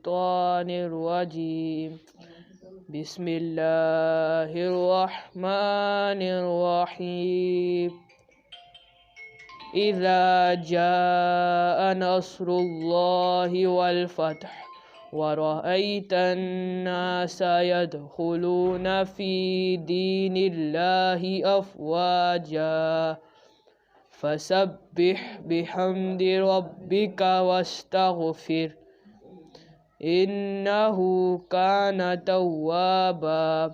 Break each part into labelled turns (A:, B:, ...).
A: الشيطان الرجيم بسم الله الرحمن الرحيم إذا جاء نصر الله والفتح ورأيت الناس يدخلون في دين الله أفواجا فسبح بحمد ربك واستغفر إنه كان توابا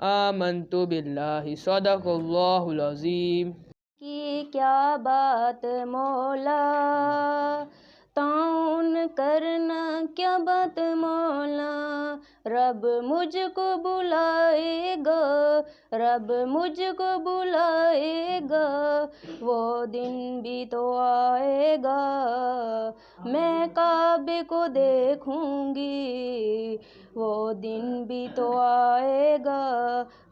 A: آمنت بالله صدق الله العظيم.
B: کی کیا بات مولا، تعاون کرنا کیا بات مولا، رب مجھ کو بلائے گا، رب مجھ کو بلائے گا، وہ دن بھی تو آئے گا، میں کعبے کو دیکھوں گی، وہ دن بھی تو آئے گا،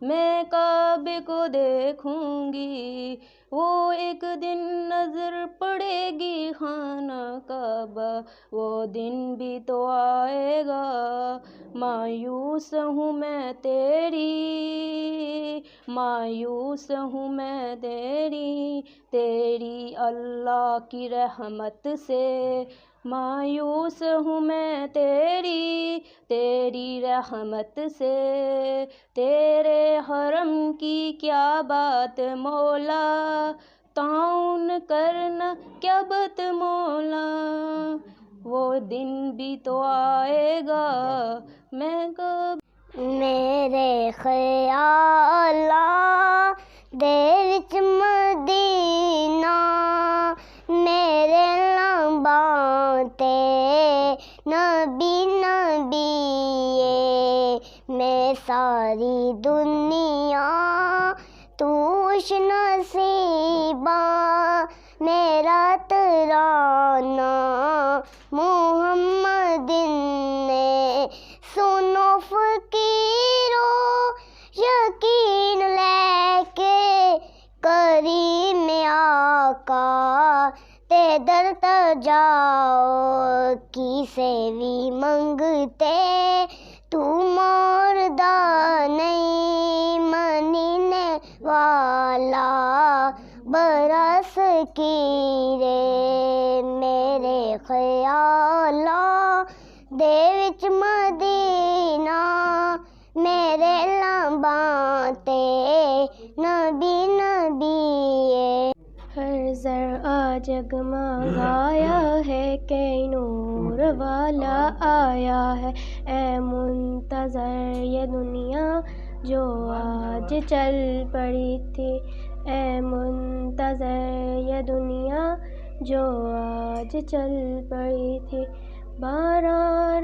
B: میں کعبے کو دیکھوں گی، وہ ایک دن نظر پڑے گی خانہ کعبہ، وہ دن بھی تو آئے گا، مایوس ہوں میں تیری، مایوس ہوں میں تیری اللہ کی رحمت سے، مایوس ہوں میں تیری رحمت سے، تیرے حرم کی کیا بات مولا، تعاون کرنا کیا بات مولا، وہ دن بھی تو آئے گا، میں کب
C: میرے خیالاں دے وچ مدینہ، میرے لمباں تے نبی میں ساری دنیا توش نصیبہ، میرا ترانہ محمد نے سنو فقیرو، یقین لے کے کریم آقا تے در جاؤ، کسے بھی منگتے تو مردہ نہیں، منینے والا برس کی رے، میرے خیالاں دے وچ مدینہ، میرے لمباں تے نبی
B: ہر ذرا جگمگایا ہے کہ نور والا آیا ہے، اے منتظر یہ دنیا جو آج چل پڑی تھی، اے منتظر یہ دنیا جو آج چل پڑی تھی، 12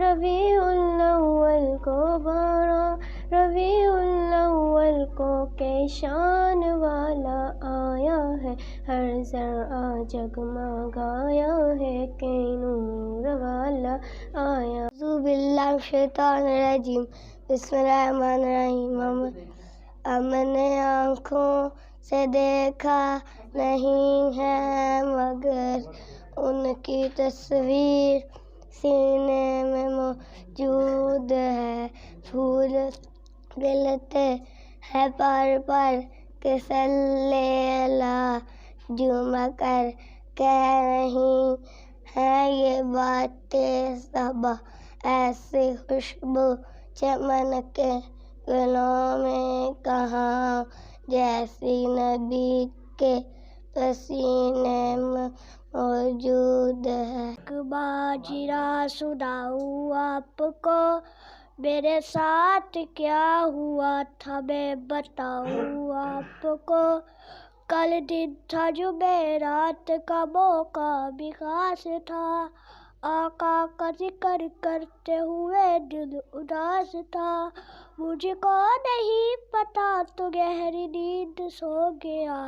B: ربیع الاول کو، 12 ربیع الاول کو کہ شان والا آیا ہے، ہر ذرا جگمگایا ہے کہ نور والا آیا۔
C: اعوذ باللہ من الشیطان الرجیم، بسم اللہ الرحمن الرحیم۔ ہم نے آنکھوں سے دیکھا نہیں ہے مگر ان کی تصویر سینے میں موجود ہے، پھول کھلتے ہیں پر کہ صلی اللہ جمع کر کہہ رہی ہیں یہ باتیں صبا، ایسی خوشبو چمن کے گلوں میں کہاں، جیسی نبی کے پسینے میں موجود ہے۔
D: ایک باجرا سناؤں آپ کو، میرے ساتھ کیا ہوا تھا میں بتاؤں آپ کو، کل دن تھا جمعرات کا، موقع بھی خاص تھا، آقا کا ذکر کرتے ہوئے دل اداس تھا، مجھ کو نہیں پتا تو گہری نیند سو گیا،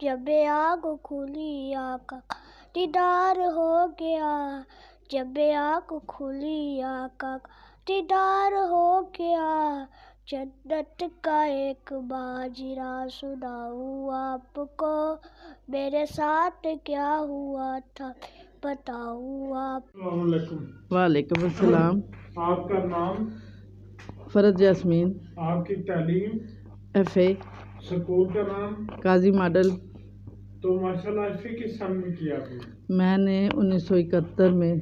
D: جب آنکھ کھلی آقا کا دیدار ہو گیا، جب آنکھ کھلی آقا کا دیدار ہو گیا، جنت کا ایک ماجرا سناؤں آپ کو، میرے ساتھ کیا ہوا تھا बताऊँ आप।
E: अस्सलाम वालेकुम।
A: वालेकुम अस्सलाम।
E: आपका नाम?
A: फरज यास्मीन।
E: आपकी तालीम?
A: FA।
E: स्कूल का नाम?
A: काजी मॉडल।
E: तो माशाल्लाह FA किस साल में किया आपने?
A: मैंने 1971 में।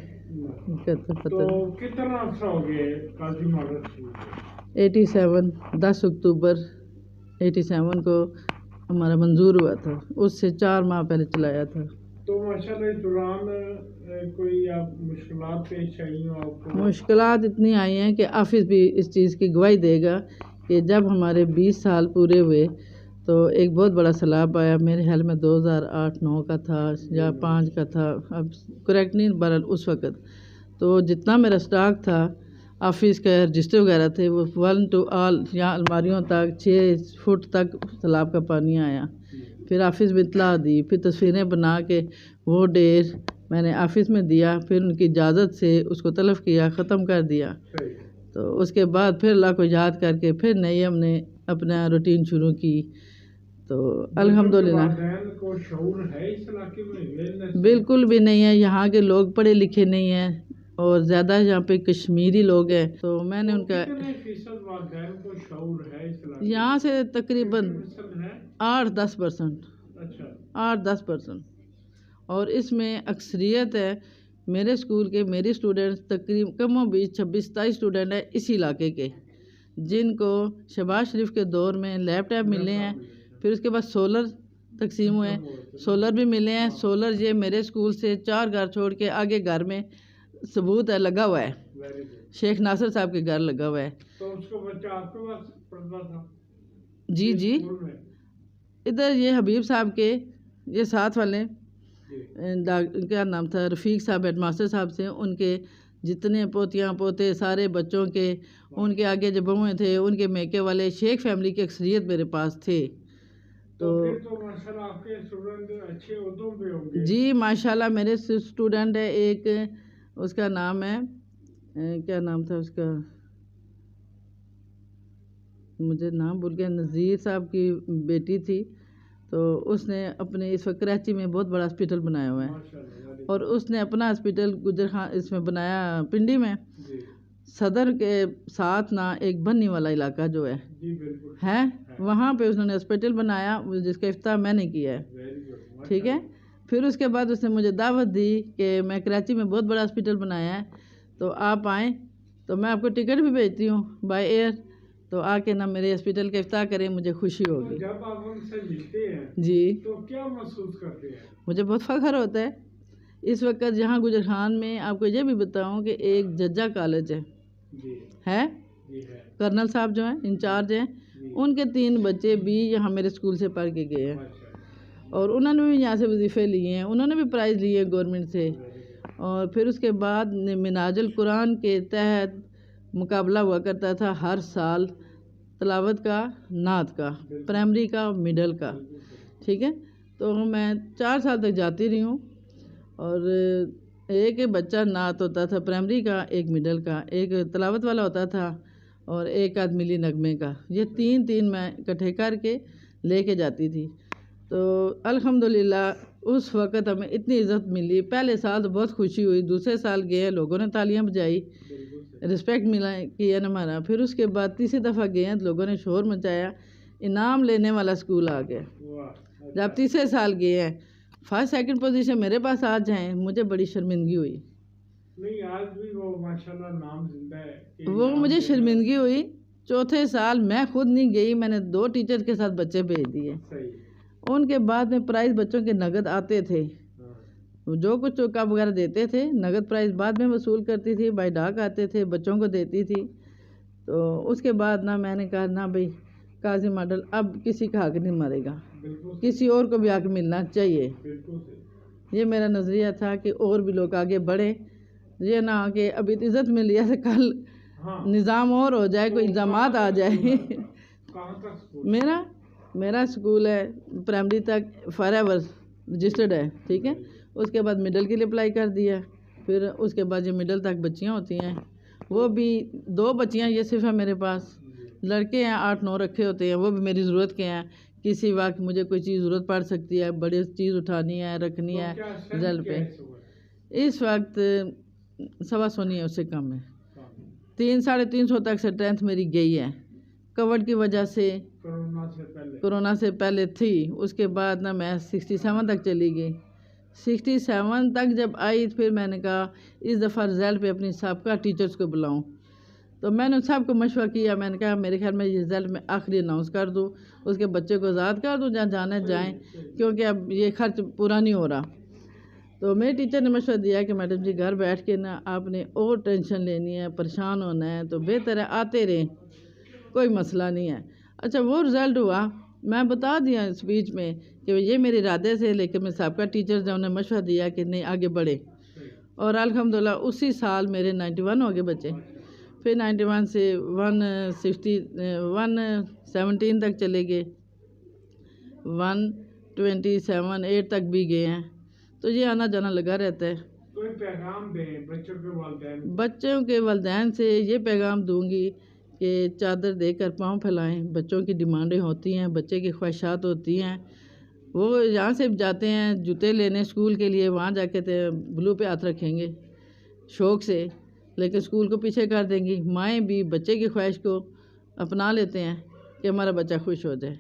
E: तो कितना अर्सा हो गया काजी मॉडल स्कूल?
A: 87 10 अक्टूबर 87 को हमारा मंजूर हुआ था, उससे 4 माह पहले चलाया था।
E: तो माशाल्लाह इस दौरान कोई आप मुश्किलात पेश आई हो आपको?
A: मुश्किलात इतनी आई हैं कि ऑफिस भी इस चीज़ की गवाही देगा कि जब हमारे 20 साल पूरे हुए तो एक बहुत बड़ा सैलाब आया। मेरे ख्याल में 2008-9 का था या 5 का था, अब करेक्ट नहीं, बहरहाल उस वक़्त तो जितना मेरा स्टॉक था, ऑफिस के रजिस्टर वगैरह थे, वो 1 to all यहाँ अलमारियों तक 6 फुट तक सैलाब का पानी आया। फिर ऑफिस में इतला दी, फिर तस्वीरें बना के वो ढेर मैंने ऑफिस में दिया, फिर उनकी इजाज़त से उसको तलफ़ किया, ख़त्म कर दिया। तो उसके बाद फिर अल्लाह को याद करके फिर नई हमने अपना रूटीन शुरू की। तो अल्हम्दुलिल्लाह
E: को शऊर है इस इलाके में?
A: बिल्कुल भी नहीं है, यहाँ के लोग पढ़े लिखे नहीं हैं और ज़्यादा यहाँ पे कश्मीरी लोग हैं। तो मैंने उनका
E: कितने फीसद वालिदैन को शऊर है इस इलाके में?
A: यहाँ से तकरीबन 8-10%।
E: अच्छा,
A: 8-10%। और इसमें अक्सरियत है मेरे स्कूल के, मेरी स्टूडेंट्स तकरीबन कमो बीच 26-27 स्टूडेंट हैं इसी इलाके के, जिनको शहबाज शरीफ के दौर में लैपटॉप मिले हैं। फिर उसके बाद सोलर तकसीम हुए, सोलर भी मिले हैं। सोलर ये मेरे स्कूल से 4 घर छोड़ के आगे घर में सबूत है, लगा हुआ है,
E: वेरी गुड।
A: शेख नासिर साहब के घर लगा हुआ है।
E: तो उसको बच्चा आपके पास पढ़ता था?
A: जी जी,
E: स्कूल में?
A: इधर ये हबीब साहब के, ये साथ वाले
E: जी।
A: क्या नाम था, रफ़ीक साहब हेडमास्टर साहब से, उनके जितने पोतियाँ पोते सारे बच्चों के, उनके आगे जो बहुएँ थे, उनके मेके वाले शेख फैमिली की अक्सरियत मेरे पास थे।
E: तो फिर तो माशाल्लाह आपके स्टूडेंट अच्छे उर्दू पे होंगे?
A: जी माशाल्लाह मेरे स्टूडेंट है एक, उसका नाम है क्या नाम था उसका, मुझे नाम भूल गया, नज़ीर साहब की बेटी थी। तो उसने अपने इस वक्त कराची में बहुत बड़ा हॉस्पिटल बनाया हुआ है,
E: माशाल्लाह।
A: और उसने अपना हॉस्पिटल गुजर खान इसमें बनाया पिंडी में।
E: जी
A: सदर के साथ ना एक बन्नी वाला इलाका जो है
E: जी बिल्कुल
A: है, वहाँ पे उसने हॉस्पिटल बनाया जिसका इफ्ताह मैंने किया है।
E: Very good.
A: ठीक है। फिर उसके बाद उसने मुझे दावत दी कि मैं कराची में बहुत बड़ा हॉस्पिटल बनाया है, तो आप आएँ, तो मैं आपको टिकट भी भेजती हूँ बाय एयर, तो आके ना मेरे हॉस्पिटल का इफ्ताह करें, मुझे खुशी
E: तो
A: होगी।
E: जब आप उनसे मिलते हैं
A: जी,
E: तो क्या महसूस करते हैं?
A: मुझे बहुत फ़ख्र होता है। इस वक्त यहाँ गुजर खान में आपको ये भी बताऊँ कि एक जज्जा कॉलेज है,
E: जी
A: है
E: जी है।
A: कर्नल साहब जो हैं इंचार्ज हैं, उनके 3 बच्चे भी यहाँ मेरे स्कूल से पढ़ के गए हैं,
E: माशाल्लाह।
A: और उन्होंने भी यहाँ से वजीफ़े लिए हैं, उन्होंने भी प्राइज़ लिए गवर्नमेंट से। और फिर उसके बाद मिनाजुल कुरान के तहत मुकाबला हुआ करता था हर साल, तिलावत का, नात का, प्राइमरी का, मिडल का। ठीक है। तो मैं 4 साल तक जाती रही हूँ, और एक बच्चा नात होता था प्राइमरी का, एक मिडल का, एक तिलावत वाला होता था, और एक आध मिली नगमे का। ये 3 मैं इकट्ठे करके लेके जाती थी। तो अल्हम्दुलिल्लाह उस वक़्त हमें इतनी इज़्ज़त मिली। पहले साल तो बहुत खुशी हुई, दूसरे साल गए, लोगों ने तालियां बजाई, रिस्पेक्ट मिला किया ना हमारा। फिर उसके बाद तीसरी दफ़ा गए हैं तो लोगों ने शोर मचाया, इनाम लेने वाला स्कूल आ गया।
E: वाह।
A: जब तीसरे साल गए हैं, फर्स्ट सेकंड पोजीशन मेरे पास आ जाएं, मुझे बड़ी शर्मिंदगी हुई।
E: नहीं, आज भी वो माशाल्लाह नाम जिंदा है कि
A: वो
E: नाम
A: मुझे
E: देना-
A: शर्मिंदगी हुई। चौथे साल मैं खुद नहीं गई, मैंने 2 टीचर के साथ बच्चे भेज दिए।
E: सही।
A: उनके बाद में प्राइज़ बच्चों के नगद आते थे,
E: हाँ।
A: जो कुछ कप वगैरह देते थे, नगद प्राइस बाद में वसूल करती थी, बाई डाक आते थे, बच्चों को देती थी। तो उसके बाद ना मैंने कहा ना भाई, काजी मॉडल अब किसी का हक नहीं मरेगा,
E: बिल्कुल सही,
A: किसी और को भी हक मिलना चाहिए।
E: बिल्कुल सही।
A: ये मेरा नज़रिया था कि और भी लोग आगे बढ़े, ये ना कि अभी इज़्ज़त मिल रही है, कल
E: हाँ।
A: निज़ाम और हो जाए, कोई इल्ज़ामात आ जाए।
E: कहाँ तक स्कूल?
A: मेरा स्कूल है प्राइमरी तक फॉरएवर रजिस्टर्ड है। ठीक है। उसके बाद मिडल के लिए अप्लाई कर दिया। फिर उसके बाद जो मिडल तक बच्चियाँ होती हैं, वो भी 2 बच्चियाँ ये सिर्फ है मेरे पास। लड़के हैं 8-9 रखे होते हैं, वो भी मेरी ज़रूरत के हैं। किसी वक्त मुझे कोई चीज़ ज़रूरत पड़ सकती है, बड़ी चीज़ उठानी है, रखनी
E: तो
A: है
E: क्या सेंस
A: रिजल्ट
E: क्या
A: पे।
E: है इस वक्त?
A: اس وقت 125 نہیں ہے، اس سے کم ہے. 300-350 تک اسٹرینتھ میری گئی ہے کووڈ کی وجہ سے. کورونا سے پہلے تھی، اس کے بعد نا میں 67 تک چلی گئی. 67 تک جب آئی پھر میں نے کہا اس دفعہ رزلٹ پہ اپنی سابقہ ٹیچرز کو بلاؤں. تو میں نے سب کو مشورہ کیا، میں نے کہا میرے خیال میں یہ رزلٹ میں آخری اناؤنس کر دوں، اس کے بچے کو آزاد کر دوں، جہاں جانا جائیں، کیونکہ اب یہ خرچ پورا نہیں ہو رہا. تو میرے ٹیچر نے مشورہ دیا کہ میڈم جی گھر بیٹھ کے نا آپ نے اور ٹینشن لینی ہے، پریشان ہونا ہے، تو بہتر ہے آتے رہیں، کوئی مسئلہ نہیں ہے. اچھا وہ رزلٹ ہوا، میں بتا دیا اسپیچ میں کہ یہ میرے ارادے سے، لیکن میں سابقہ ٹیچرز نے انہیں مشورہ دیا کہ نہیں آگے بڑھے. اور الحمدللہ اسی سال میرے 91 ہو گئے بچے. پھر 91 سے 117 تک چلے گئے، 127-8 تک بھی گئے ہیں. تو یہ آنا جانا لگا رہتا ہے.
E: کوئی پیغام دیں
A: بچوں کے والدین سے یہ پیغام دوں گی کہ چادر دے کر پاؤں پھیلائیں. بچوں کی ڈیمانڈیں ہوتی ہیں، بچے کی خواہشات ہوتی ہیں. وہ یہاں سے جاتے ہیں جوتے لینے اسکول کے لیے، وہاں جا کے بلو پہ ہاتھ رکھیں گے شوق سے، لیکن اسکول کو پیچھے کر دیں گی. مائیں بھی بچے کی خواہش کو اپنا لیتے ہیں کہ ہمارا بچہ خوش ہو جائے.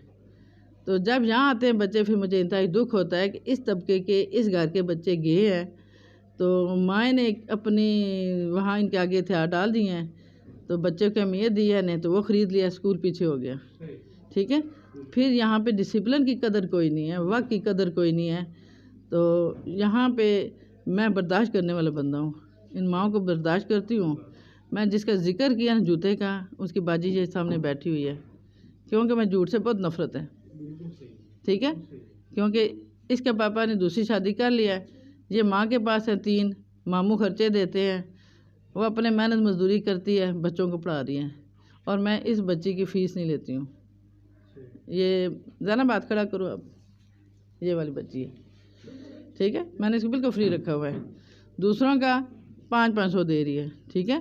A: تو جب یہاں آتے ہیں بچے، پھر مجھے انتہائی دکھ ہوتا ہے کہ اس طبقے کے اس گھر کے بچے گئے ہیں، تو مائیں نے اپنی وہاں ان کے آگے ہتھیار ڈال دیے ہیں، تو بچے کو اہمیت دی ہے، نہیں تو وہ خرید لیا، اسکول پیچھے ہو گیا. ٹھیک ہے. پھر یہاں پہ ڈسپلن کی قدر کوئی نہیں ہے، وقت کی قدر کوئی نہیں ہے. تو یہاں پہ میں برداشت کرنے والا بندہ ہوں، ان ماؤں کو برداشت کرتی ہوں. میں جس کا ذکر کیا نا جوتے کا، اس کی باجی یہ سامنے بیٹھی ہوئی ہے، کیونکہ میں جھوٹ سے بہت نفرت ہے. ٹھیک ہے. کیونکہ اس کے پاپا نے دوسری شادی کر لیا ہے، یہ ماں کے پاس ہے 3 ماموں خرچے دیتے ہیں، وہ اپنے محنت مزدوری کرتی ہے، بچوں کو پڑھا رہی ہیں، اور میں اس بچی کی فیس نہیں لیتی ہوں. یہ ذرا بات کھڑا کرو اب، یہ والی بچی ہے. ٹھیک ہے. میں نے اس کو بالکل فری رکھا ہوا ہے. دوسروں کا 500 دے رہی ہے. ٹھیک ہے.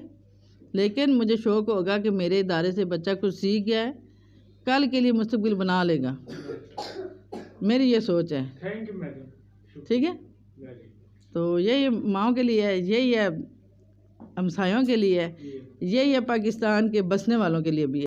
A: لیکن مجھے شوق ہوگا کہ میرے ادارے سے بچہ کچھ سیکھ گیا ہے، کل کے لیے مستقبل بنا لے گا. میری یہ سوچ ہے.
E: Thank you madam.
A: ٹھیک ہے. تو یہی ماؤں کے لیے ہے، یہی ہے ہمسایوں کے لیے ہے، یہی ہے پاکستان کے بسنے والوں کے لیے بھی ہے.